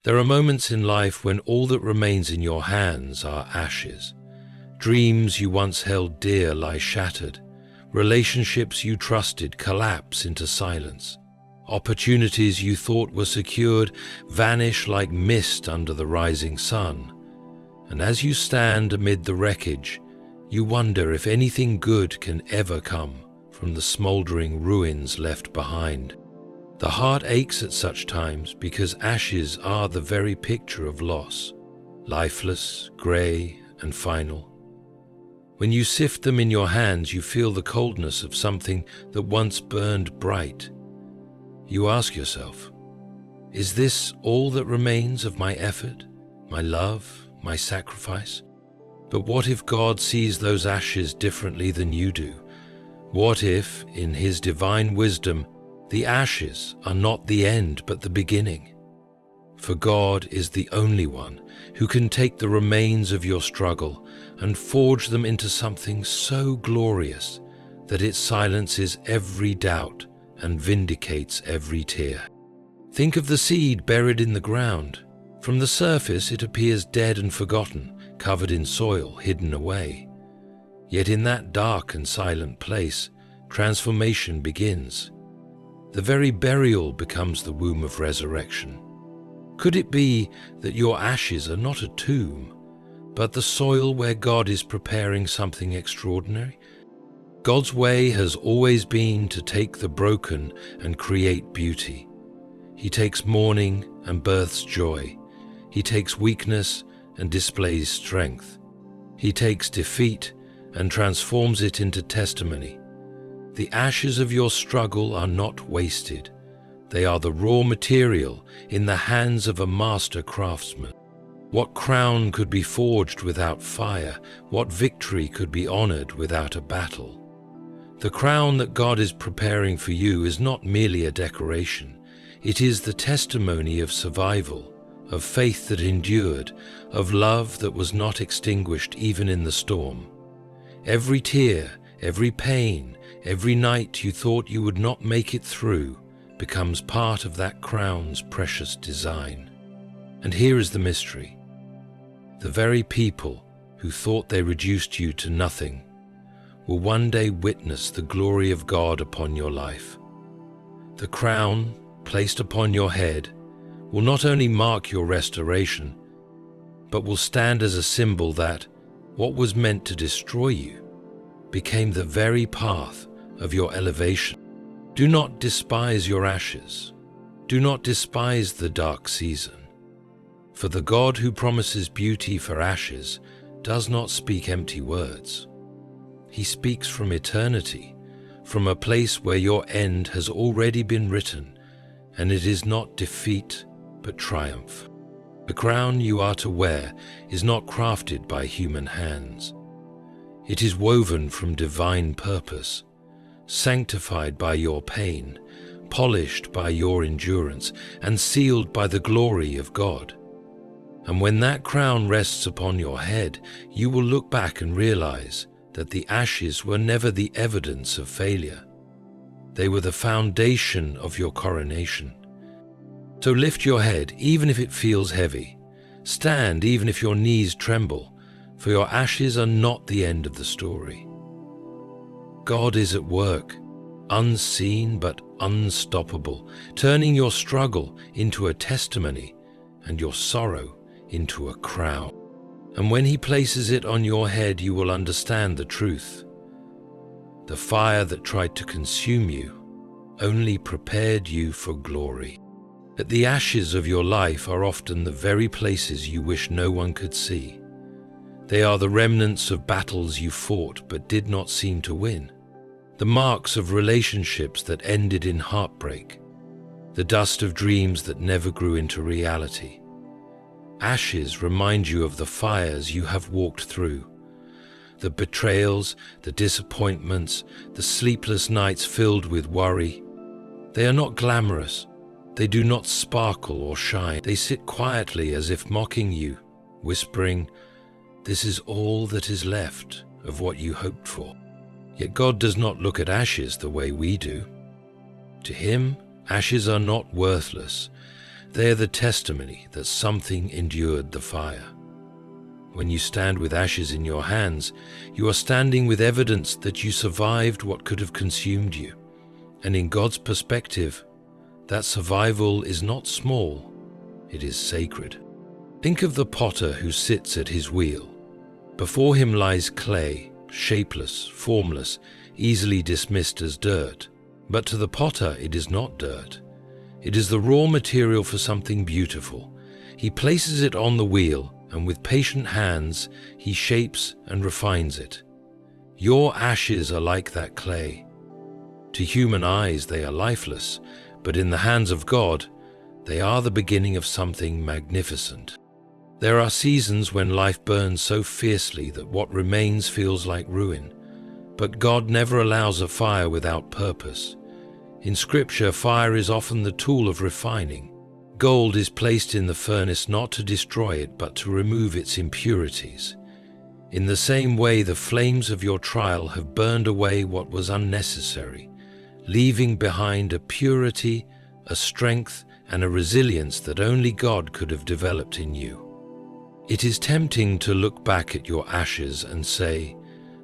There are moments in life when all that remains in your hands are ashes. Dreams you once held dear lie shattered. Relationships you trusted collapse into silence. Opportunities you thought were secured vanish like mist under the rising sun. And as you stand amid the wreckage, you wonder if anything good can ever come from the smoldering ruins left behind. The heart aches at such times because ashes are the very picture of loss, lifeless, grey, and final. When you sift them in your hands, you feel the coldness of something that once burned bright. You ask yourself, is this all that remains of my effort, my love, my sacrifice? But what if God sees those ashes differently than you do? What if, in His divine wisdom, the ashes are not the end but the beginning? For God is the only one who can take the remains of your struggle and forge them into something so glorious that it silences every doubt and vindicates every tear. Think of the seed buried in the ground. From the surface it appears dead and forgotten, covered in soil, hidden away. Yet in that dark and silent place, transformation begins. The very burial becomes the womb of resurrection. Could it be that your ashes are not a tomb, but the soil where God is preparing something extraordinary? God's way has always been to take the broken and create beauty. He takes mourning and births joy. He takes weakness and displays strength. He takes defeat and transforms it into testimony. The ashes of your struggle are not wasted. They are the raw material in the hands of a master craftsman. What crown could be forged without fire? What victory could be honored without a battle? The crown that God is preparing for you is not merely a decoration. It is the testimony of survival, of faith that endured, of love that was not extinguished even in the storm. Every tear, every pain, every night you thought you would not make it through becomes part of that crown's precious design. And here is the mystery. The very people who thought they reduced you to nothing will one day witness the glory of God upon your life. The crown placed upon your head will not only mark your restoration, but will stand as a symbol that what was meant to destroy you became the very path of your elevation. Do not despise your ashes. Do not despise the dark season. For the God who promises beauty for ashes does not speak empty words. He speaks from eternity, from a place where your end has already been written, and it is not defeat but triumph. The crown you are to wear is not crafted by human hands. It is woven from divine purpose, sanctified by your pain, polished by your endurance, and sealed by the glory of God. And when that crown rests upon your head, you will look back and realize that the ashes were never the evidence of failure. They were the foundation of your coronation. So lift your head, even if it feels heavy. Stand, even if your knees tremble, for your ashes are not the end of the story. God is at work, unseen but unstoppable, turning your struggle into a testimony and your sorrow into a crown. And when He places it on your head, you will understand the truth. The fire that tried to consume you only prepared you for glory. That the ashes of your life are often the very places you wish no one could see. They are the remnants of battles you fought but did not seem to win. The marks of relationships that ended in heartbreak. The dust of dreams that never grew into reality. Ashes remind you of the fires you have walked through. The betrayals, the disappointments, the sleepless nights filled with worry. They are not glamorous. They do not sparkle or shine. They sit quietly as if mocking you, whispering, "This is all that is left of what you hoped for." Yet God does not look at ashes the way we do. To Him, ashes are not worthless. They are the testimony that something endured the fire. When you stand with ashes in your hands, you are standing with evidence that you survived what could have consumed you. And in God's perspective, that survival is not small, it is sacred. Think of the potter who sits at his wheel. Before him lies clay, shapeless, formless, easily dismissed as dirt. But to the potter it is not dirt. It is the raw material for something beautiful. He places it on the wheel, and with patient hands he shapes and refines it. Your ashes are like that clay. To human eyes they are lifeless, but in the hands of God, they are the beginning of something magnificent. There are seasons when life burns so fiercely that what remains feels like ruin. But God never allows a fire without purpose. In Scripture, fire is often the tool of refining. Gold is placed in the furnace not to destroy it, but to remove its impurities. In the same way, the flames of your trial have burned away what was unnecessary, leaving behind a purity, a strength, and a resilience that only God could have developed in you. It is tempting to look back at your ashes and say,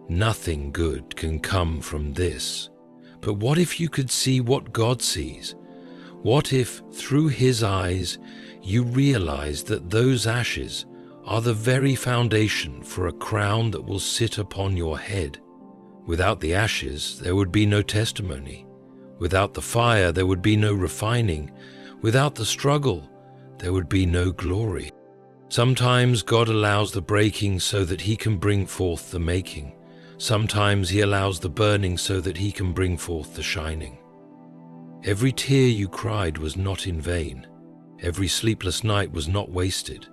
"Nothing good can come from this." But what if you could see what God sees? What if, through His eyes, you realized that those ashes are the very foundation for a crown that will sit upon your head? Without the ashes, there would be no testimony. Without the fire, there would be no refining. Without the struggle, there would be no glory. Sometimes God allows the breaking so that He can bring forth the making. Sometimes He allows the burning so that He can bring forth the shining. Every tear you cried was not in vain. Every sleepless night was not wasted.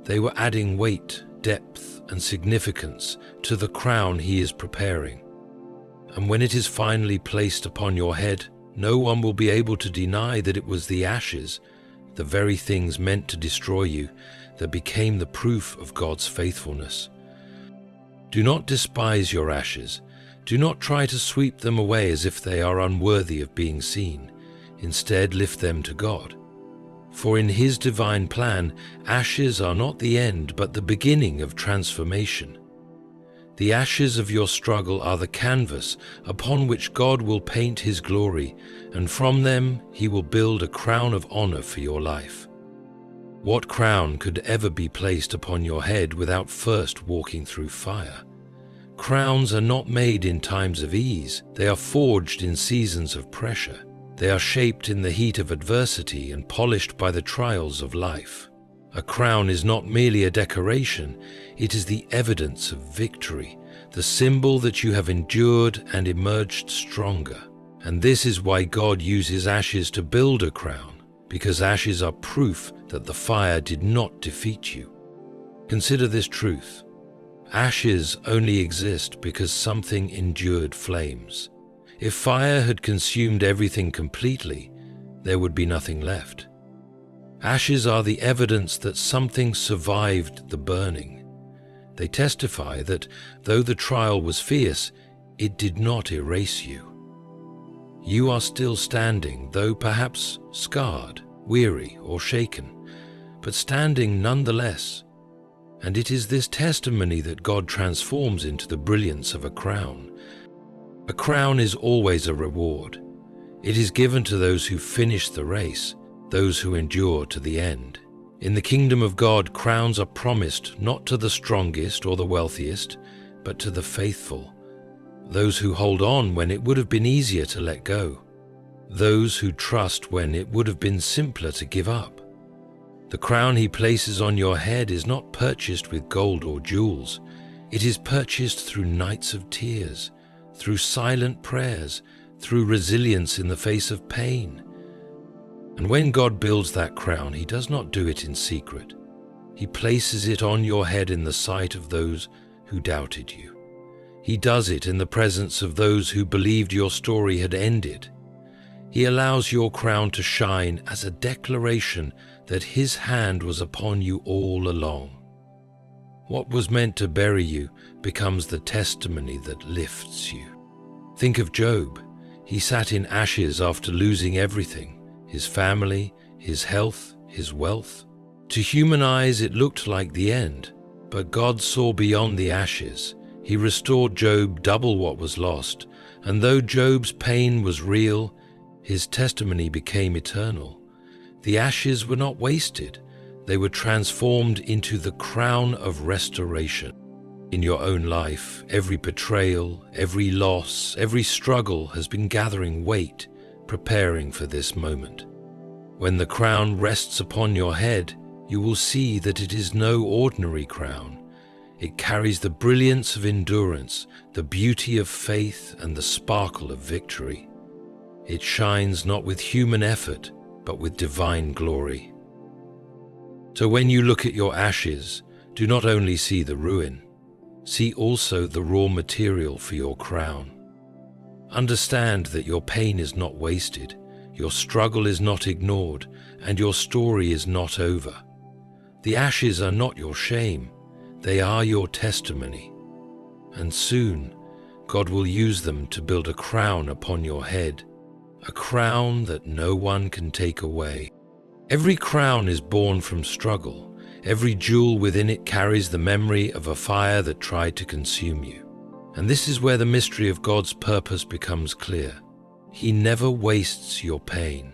They were adding weight, depth, and significance to the crown He is preparing. And when it is finally placed upon your head, no one will be able to deny that it was the ashes, the very things meant to destroy you, that became the proof of God's faithfulness. Do not despise your ashes. Do not try to sweep them away as if they are unworthy of being seen. Instead, lift them to God. For in His divine plan, ashes are not the end, but the beginning of transformation. The ashes of your struggle are the canvas upon which God will paint His glory, and from them He will build a crown of honor for your life. What crown could ever be placed upon your head without first walking through fire? Crowns are not made in times of ease. They are forged in seasons of pressure. They are shaped in the heat of adversity and polished by the trials of life. A crown is not merely a decoration, it is the evidence of victory, the symbol that you have endured and emerged stronger. And this is why God uses ashes to build a crown, because ashes are proof that the fire did not defeat you. Consider this truth. Ashes only exist because something endured flames. If fire had consumed everything completely, there would be nothing left. Ashes are the evidence that something survived the burning. They testify that, though the trial was fierce, it did not erase you. You are still standing, though perhaps scarred, weary, or shaken, but standing nonetheless. And it is this testimony that God transforms into the brilliance of a crown. A crown is always a reward. It is given to those who finish the race, those who endure to the end. In the kingdom of God, crowns are promised not to the strongest or the wealthiest, but to the faithful, those who hold on when it would have been easier to let go, those who trust when it would have been simpler to give up. The crown He places on your head is not purchased with gold or jewels. It is purchased through nights of tears, through silent prayers, through resilience in the face of pain. And when God builds that crown, He does not do it in secret. He places it on your head in the sight of those who doubted you. He does it in the presence of those who believed your story had ended. He allows your crown to shine as a declaration that His hand was upon you all along. What was meant to bury you becomes the testimony that lifts you. Think of Job. He sat in ashes after losing everything: his family, his health, his wealth. To human eyes it looked like the end, but God saw beyond the ashes. He restored Job double what was lost, and though Job's pain was real, his testimony became eternal. The ashes were not wasted, they were transformed into the crown of restoration. In your own life, every betrayal, every loss, every struggle has been gathering weight, preparing for this moment. When the crown rests upon your head, you will see that it is no ordinary crown. It carries the brilliance of endurance, the beauty of faith, and the sparkle of victory. It shines not with human effort, but with divine glory. So when you look at your ashes, do not only see the ruin, see also the raw material for your crown. Understand that your pain is not wasted, your struggle is not ignored, and your story is not over. The ashes are not your shame, they are your testimony. And soon, God will use them to build a crown upon your head, a crown that no one can take away. Every crown is born from struggle. Every jewel within it carries the memory of a fire that tried to consume you. And this is where the mystery of God's purpose becomes clear. He never wastes your pain.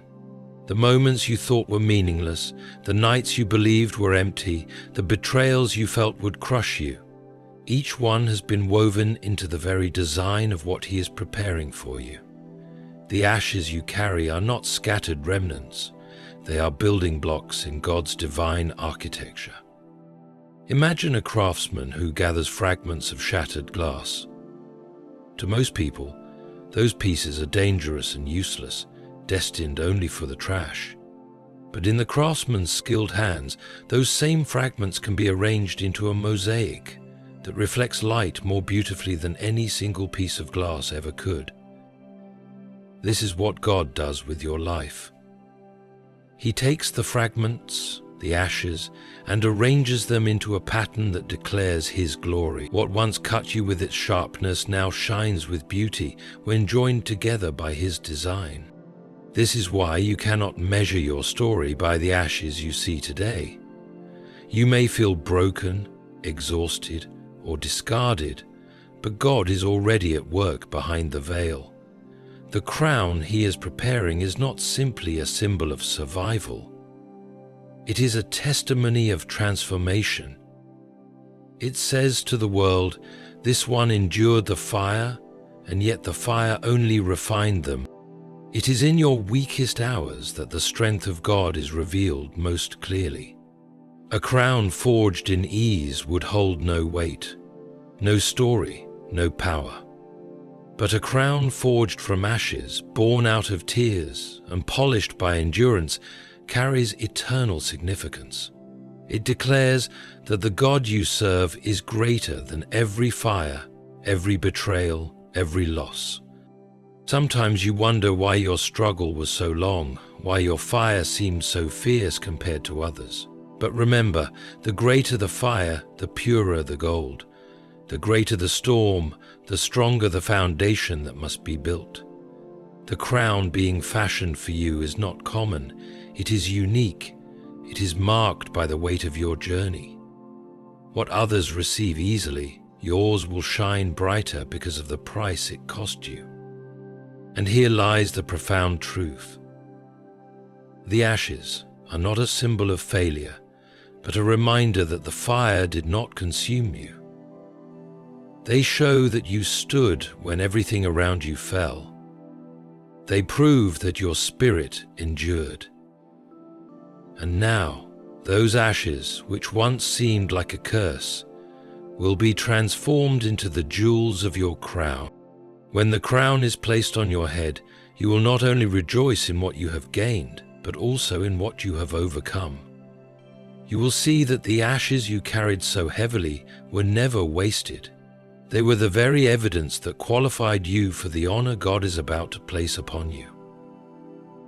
The moments you thought were meaningless, the nights you believed were empty, the betrayals you felt would crush you, each one has been woven into the very design of what He is preparing for you. The ashes you carry are not scattered remnants. They are building blocks in God's divine architecture. Imagine a craftsman who gathers fragments of shattered glass. To most people, those pieces are dangerous and useless, destined only for the trash. But in the craftsman's skilled hands, those same fragments can be arranged into a mosaic that reflects light more beautifully than any single piece of glass ever could. This is what God does with your life. He takes the fragments, the ashes, and arranges them into a pattern that declares His glory. What once cut you with its sharpness now shines with beauty when joined together by His design. This is why you cannot measure your story by the ashes you see today. You may feel broken, exhausted, or discarded, but God is already at work behind the veil. The crown He is preparing is not simply a symbol of survival. It is a testimony of transformation. It says to the world, this one endured the fire, and yet the fire only refined them. It is in your weakest hours that the strength of God is revealed most clearly. A crown forged in ease would hold no weight, no story, no power. But a crown forged from ashes, born out of tears, and polished by endurance, carries eternal significance. It declares that the God you serve is greater than every fire, every betrayal, every loss. Sometimes you wonder why your struggle was so long, why your fire seemed so fierce compared to others. But remember, the greater the fire, the purer the gold. The greater the storm, the stronger the foundation that must be built. The crown being fashioned for you is not common. It is unique. It is marked by the weight of your journey. What others receive easily, yours will shine brighter because of the price it cost you. And here lies the profound truth. The ashes are not a symbol of failure, but a reminder that the fire did not consume you. They show that you stood when everything around you fell. They prove that your spirit endured. And now, those ashes, which once seemed like a curse, will be transformed into the jewels of your crown. When the crown is placed on your head, you will not only rejoice in what you have gained, but also in what you have overcome. You will see that the ashes you carried so heavily were never wasted. They were the very evidence that qualified you for the honor God is about to place upon you.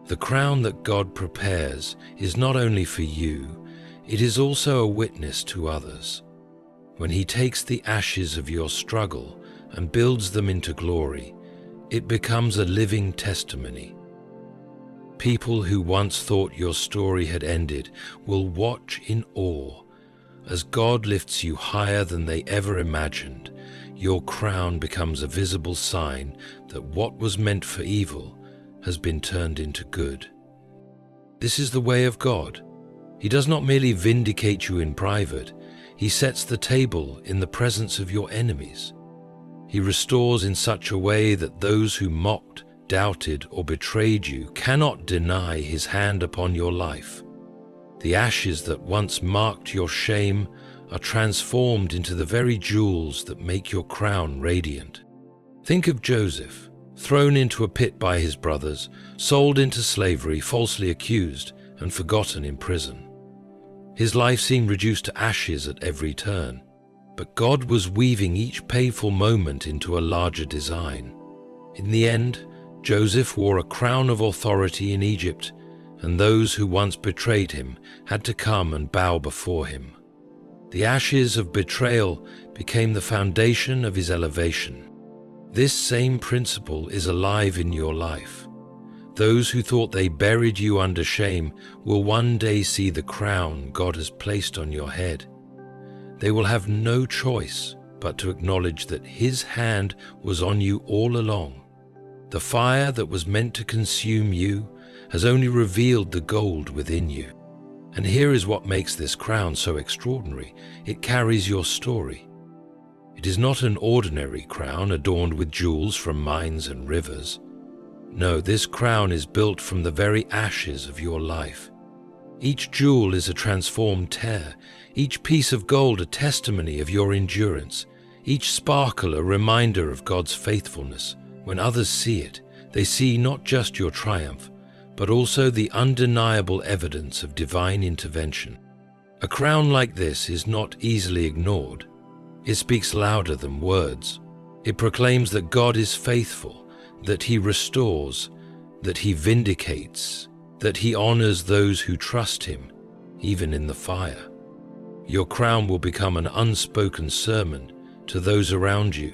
The crown that God prepares is not only for you, it is also a witness to others. When He takes the ashes of your struggle and builds them into glory, it becomes a living testimony. People who once thought your story had ended will watch in awe as God lifts you higher than they ever imagined. Your crown becomes a visible sign that what was meant for evil has been turned into good. This is the way of God. He does not merely vindicate you in private, He sets the table in the presence of your enemies. He restores in such a way that those who mocked, doubted, or betrayed you cannot deny His hand upon your life. The ashes that once marked your shame are transformed into the very jewels that make your crown radiant. Think of Joseph, thrown into a pit by his brothers, sold into slavery, falsely accused, and forgotten in prison. His life seemed reduced to ashes at every turn, but God was weaving each painful moment into a larger design. In the end, Joseph wore a crown of authority in Egypt, and those who once betrayed him had to come and bow before him. The ashes of betrayal became the foundation of his elevation. This same principle is alive in your life. Those who thought they buried you under shame will one day see the crown God has placed on your head. They will have no choice but to acknowledge that His hand was on you all along. The fire that was meant to consume you has only revealed the gold within you. And here is what makes this crown so extraordinary. It carries your story. It is not an ordinary crown adorned with jewels from mines and rivers. No, this crown is built from the very ashes of your life. Each jewel is a transformed tear, each piece of gold a testimony of your endurance, each sparkle a reminder of God's faithfulness. When others see it, they see not just your triumph, but also the undeniable evidence of divine intervention. A crown like this is not easily ignored. It speaks louder than words. It proclaims that God is faithful, that He restores, that He vindicates, that He honors those who trust Him, even in the fire. Your crown will become an unspoken sermon to those around you,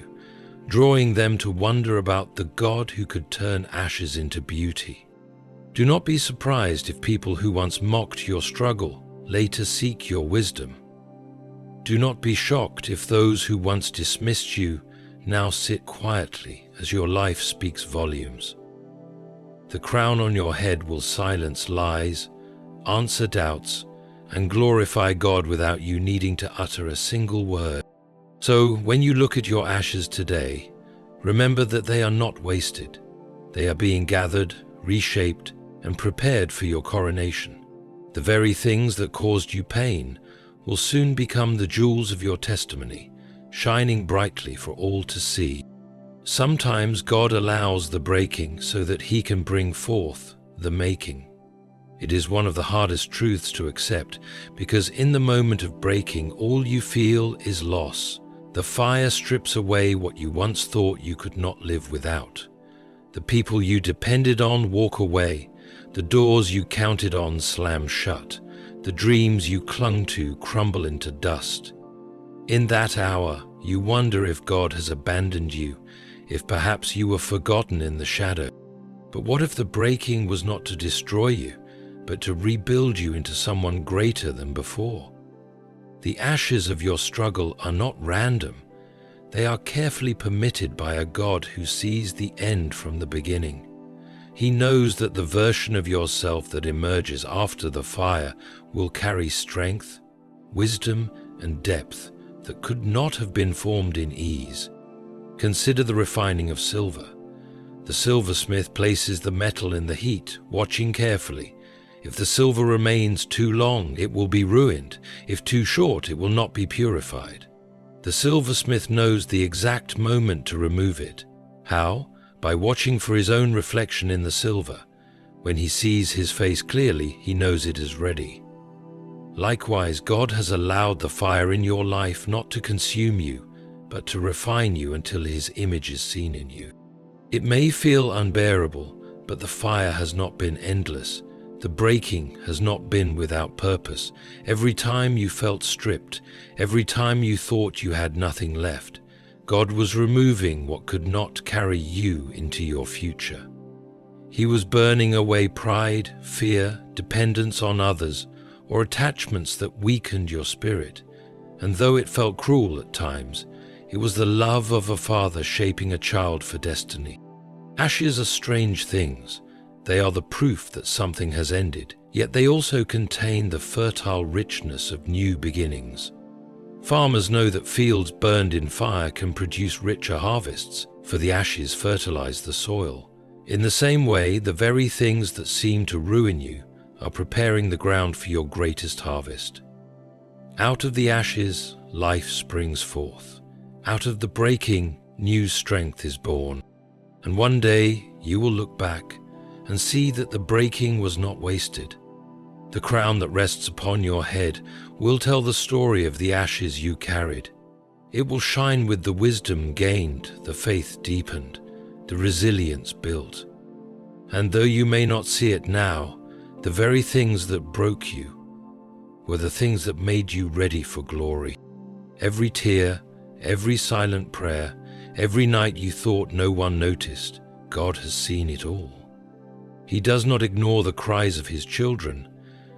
drawing them to wonder about the God who could turn ashes into beauty. Do not be surprised if people who once mocked your struggle later seek your wisdom. Do not be shocked if those who once dismissed you now sit quietly as your life speaks volumes. The crown on your head will silence lies, answer doubts, and glorify God without you needing to utter a single word. So, when you look at your ashes today, remember that they are not wasted. They are being gathered, reshaped, and prepared for your coronation. The very things that caused you pain will soon become the jewels of your testimony, shining brightly for all to see. Sometimes God allows the breaking so that He can bring forth the making. It is one of the hardest truths to accept, because in the moment of breaking, all you feel is loss. The fire strips away what you once thought you could not live without. The people you depended on walk away. The doors you counted on slam shut. The dreams you clung to crumble into dust. In that hour, you wonder if God has abandoned you, if perhaps you were forgotten in the shadow. But what if the breaking was not to destroy you, but to rebuild you into someone greater than before? The ashes of your struggle are not random. They are carefully permitted by a God who sees the end from the beginning. He knows that the version of yourself that emerges after the fire will carry strength, wisdom, and depth that could not have been formed in ease. Consider the refining of silver. The silversmith places the metal in the heat, watching carefully. If the silver remains too long, it will be ruined. If too short, it will not be purified. The silversmith knows the exact moment to remove it. How? By watching for his own reflection in the silver. When he sees his face clearly, he knows it is ready. Likewise, God has allowed the fire in your life not to consume you, but to refine you until His image is seen in you. It may feel unbearable, but the fire has not been endless. The breaking has not been without purpose. Every time you felt stripped, every time you thought you had nothing left, God was removing what could not carry you into your future. He was burning away pride, fear, dependence on others, or attachments that weakened your spirit. And though it felt cruel at times, it was the love of a father shaping a child for destiny. Ashes are strange things. They are the proof that something has ended, yet they also contain the fertile richness of new beginnings. Farmers know that fields burned in fire can produce richer harvests, for the ashes fertilize the soil. In the same way, the very things that seem to ruin you are preparing the ground for your greatest harvest. Out of the ashes, life springs forth. Out of the breaking, new strength is born. And one day you will look back and see that the breaking was not wasted. The crown that rests upon your head will tell the story of the ashes you carried. It will shine with the wisdom gained, the faith deepened, the resilience built. And though you may not see it now, the very things that broke you were the things that made you ready for glory. Every tear, every silent prayer, every night you thought no one noticed, God has seen it all. He does not ignore the cries of his children,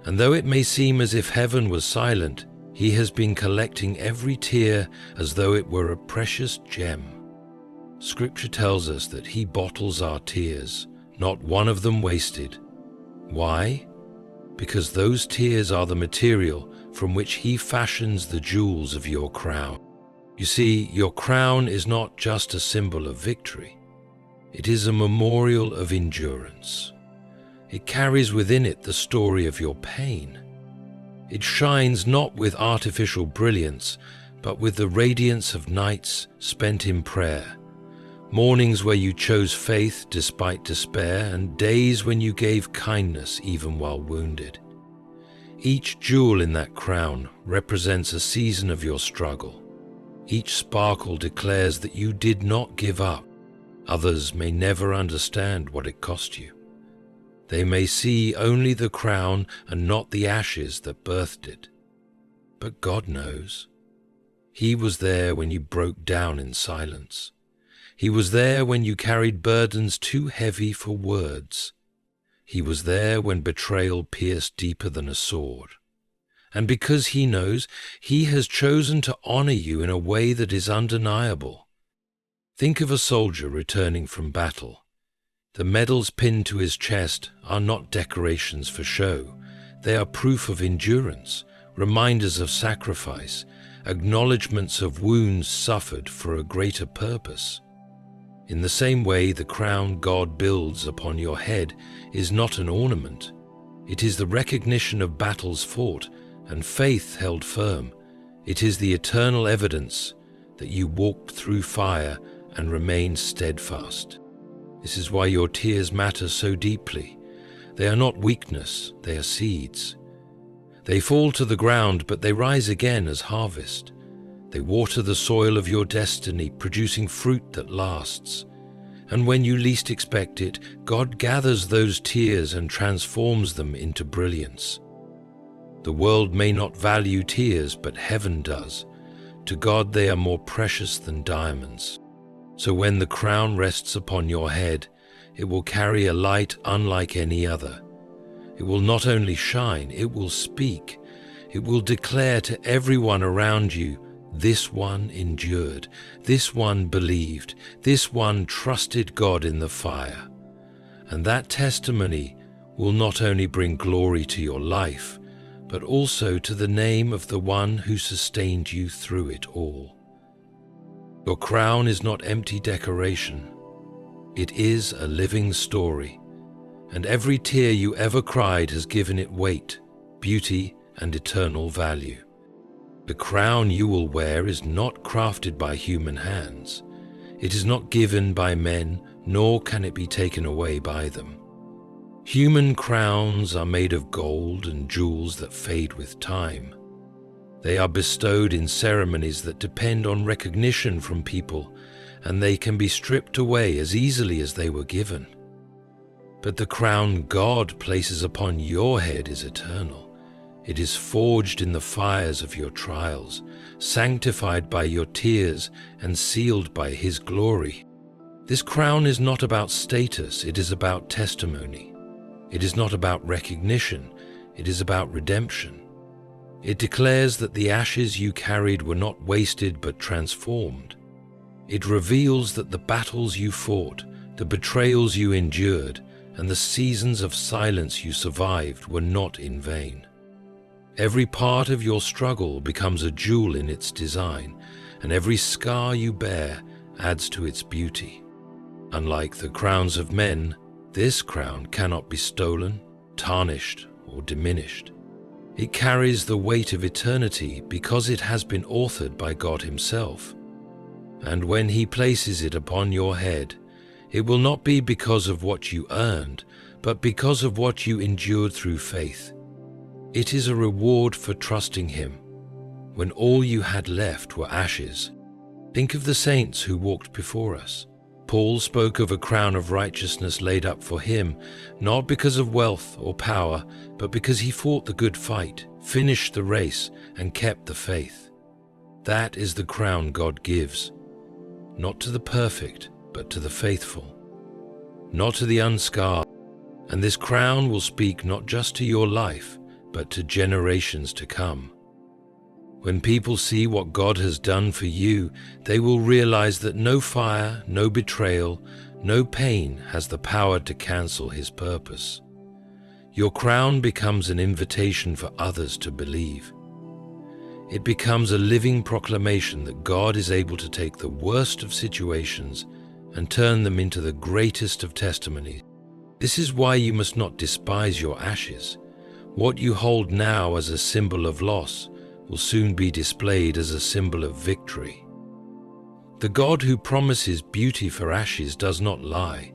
and though it may seem as if heaven was silent, he has been collecting every tear as though it were a precious gem. Scripture tells us that he bottles our tears, not one of them wasted. Why? Because those tears are the material from which he fashions the jewels of your crown. You see, your crown is not just a symbol of victory. It is a memorial of endurance. It carries within it the story of your pain. It shines not with artificial brilliance, but with the radiance of nights spent in prayer, mornings where you chose faith despite despair, and days when you gave kindness even while wounded. Each jewel in that crown represents a season of your struggle. Each sparkle declares that you did not give up. Others may never understand what it cost you. They may see only the crown and not the ashes that birthed it. But God knows. He was there when you broke down in silence. He was there when you carried burdens too heavy for words. He was there when betrayal pierced deeper than a sword. And because he knows, he has chosen to honor you in a way that is undeniable. Think of a soldier returning from battle. The medals pinned to his chest are not decorations for show. They are proof of endurance, reminders of sacrifice, acknowledgments of wounds suffered for a greater purpose. In the same way, the crown God builds upon your head is not an ornament. It is the recognition of battles fought and faith held firm. It is the eternal evidence that you walked through fire and remained steadfast. This is why your tears matter so deeply. They are not weakness, they are seeds. They fall to the ground, but they rise again as harvest. They water the soil of your destiny, producing fruit that lasts. And when you least expect it, God gathers those tears and transforms them into brilliance. The world may not value tears, but heaven does. To God they are more precious than diamonds. So when the crown rests upon your head, it will carry a light unlike any other. It will not only shine, it will speak. It will declare to everyone around you, this one endured, this one believed, this one trusted God in the fire. And that testimony will not only bring glory to your life, but also to the name of the one who sustained you through it all. Your crown is not empty decoration. It is a living story, and every tear you ever cried has given it weight, beauty, and eternal value. The crown you will wear is not crafted by human hands. It is not given by men, nor can it be taken away by them. Human crowns are made of gold and jewels that fade with time. They are bestowed in ceremonies that depend on recognition from people, and they can be stripped away as easily as they were given. But the crown God places upon your head is eternal. It is forged in the fires of your trials, sanctified by your tears, and sealed by His glory. This crown is not about status, it is about testimony. It is not about recognition, it is about redemption. It declares that the ashes you carried were not wasted but transformed. It reveals that the battles you fought, the betrayals you endured, and the seasons of silence you survived were not in vain. Every part of your struggle becomes a jewel in its design, and every scar you bear adds to its beauty. Unlike the crowns of men, this crown cannot be stolen, tarnished, or diminished. It carries the weight of eternity because it has been authored by God Himself. And when He places it upon your head, it will not be because of what you earned, but because of what you endured through faith. It is a reward for trusting Him. When all you had left were ashes, think of the saints who walked before us. Paul spoke of a crown of righteousness laid up for him, not because of wealth or power, but because he fought the good fight, finished the race, and kept the faith. That is the crown God gives, not to the perfect, but to the faithful, not to the unscarred. And this crown will speak not just to your life, but to generations to come. When people see what God has done for you, they will realize that no fire, no betrayal, no pain has the power to cancel His purpose. Your crown becomes an invitation for others to believe. It becomes a living proclamation that God is able to take the worst of situations and turn them into the greatest of testimonies. This is why you must not despise your ashes. What you hold now as a symbol of loss will soon be displayed as a symbol of victory. The God who promises beauty for ashes does not lie.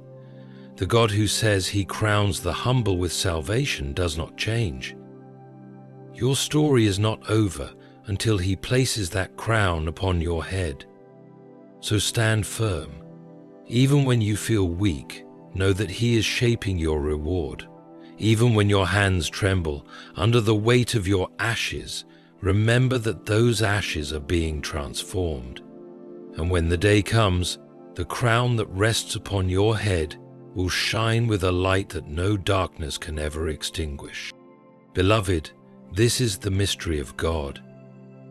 The God who says He crowns the humble with salvation does not change. Your story is not over until He places that crown upon your head. So stand firm. Even when you feel weak, know that He is shaping your reward. Even when your hands tremble under the weight of your ashes, remember that those ashes are being transformed. And when the day comes, the crown that rests upon your head will shine with a light that no darkness can ever extinguish. Beloved, this is the mystery of God.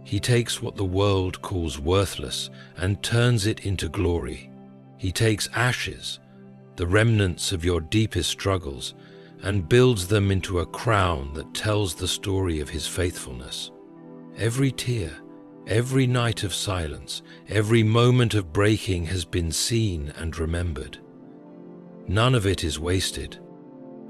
He takes what the world calls worthless and turns it into glory. He takes ashes, the remnants of your deepest struggles, and builds them into a crown that tells the story of His faithfulness. Every tear, every night of silence, every moment of breaking has been seen and remembered. None of it is wasted.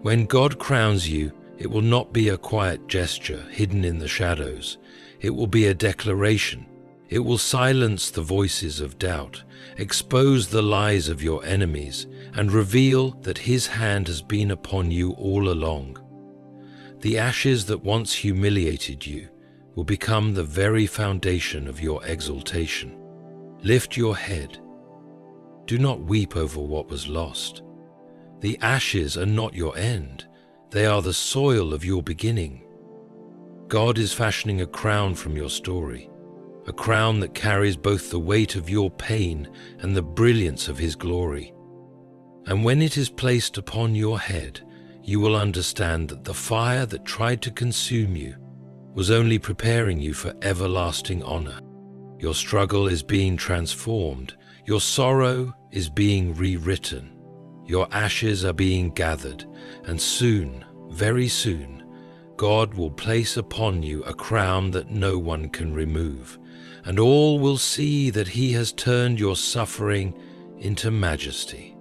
When God crowns you, it will not be a quiet gesture hidden in the shadows. It will be a declaration. It will silence the voices of doubt, expose the lies of your enemies, and reveal that His hand has been upon you all along. The ashes that once humiliated you will become the very foundation of your exaltation. Lift your head. Do not weep over what was lost. The ashes are not your end. They are the soil of your beginning. God is fashioning a crown from your story, a crown that carries both the weight of your pain and the brilliance of His glory. And when it is placed upon your head, you will understand that the fire that tried to consume you was only preparing you for everlasting honor. Your struggle is being transformed. Your sorrow is being rewritten. Your ashes are being gathered, and soon, very soon, God will place upon you a crown that no one can remove, and all will see that He has turned your suffering into majesty.